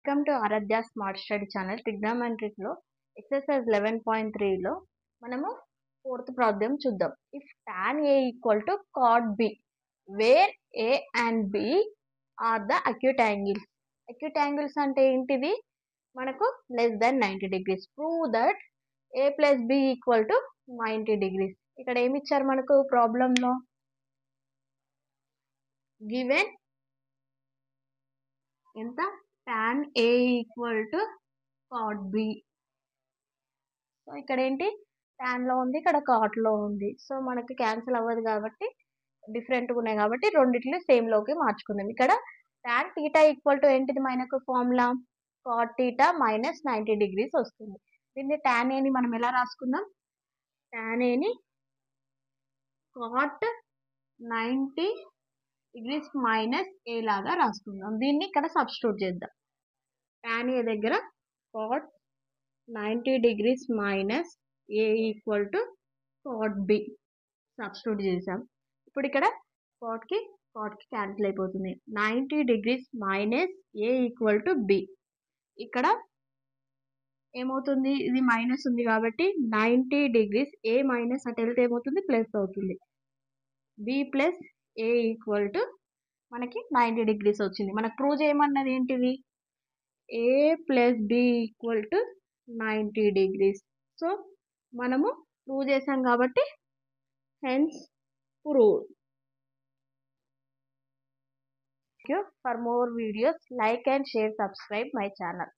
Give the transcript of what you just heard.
Welcome to Aaradhya smart study channel. ట్రిగ్నోమెట్రీలో exercise 11.3లో మనము ఫోర్త్ ప్రాబ్లం చూద్దాం. If tan A equal to cot B where A and B are the acute angles. Acute angles అంటే ఏంటిది? మనకు less than 90 degrees. Prove that A plus B equal to 90 degrees. ఇక్కడ ఏమి ఇచ్చారు మనకు ప్రాబ్లంలో? గివెన్ ఎంత? tan A equal to cot B. So ఇక్కడ ఏంటి? tan లో ఉంది, ఇక్కడ cot లో ఉంది. సో మనకి క్యాన్సిల్ అవ్వదు కాబట్టి డిఫరెంట్గా ఉన్నాయి కాబట్టి రెండిట్లో సేమ్ లోకి మార్చుకుందాం. ఇక్కడ tan θ ఈక్వల్ టు ఏంటిది? మనకు ఫార్ములా cot θ మైనస్ 90 degrees వస్తుంది. దీన్ని tan A ని మనం ఎలా రాసుకుందాం? tan A ని cot 90 degrees మైనస్ A లాగా రాసుకుందాం. దీన్ని ఇక్కడ సబ్స్టిట్యూట్ చేద్దాం. tan A దగ్గర cot 90 degrees minus A equal to cot B substitute చేసాం. ఇప్పుడు ఇక్కడ cot కి క్యాన్సిల్ అయిపోతుంది. 90 degrees minus A equal to B. ఇక్కడ ఏమవుతుంది? ఇది మైనస్ ఉంది కాబట్టి 90 degrees A మైనస్ అటు వెళ్తే ఏమవుతుంది? ప్లస్ అవుతుంది. B plus A equal to మనకి 90 degrees వచ్చింది. మనకు ప్రూవ్ చేయమన్నది ఏంటిది? A plus B equal to 90 degrees. So మనము ప్రూవ్ చేసాం కాబట్టి hence proved. Thank you. For more videos, like and share, subscribe my channel.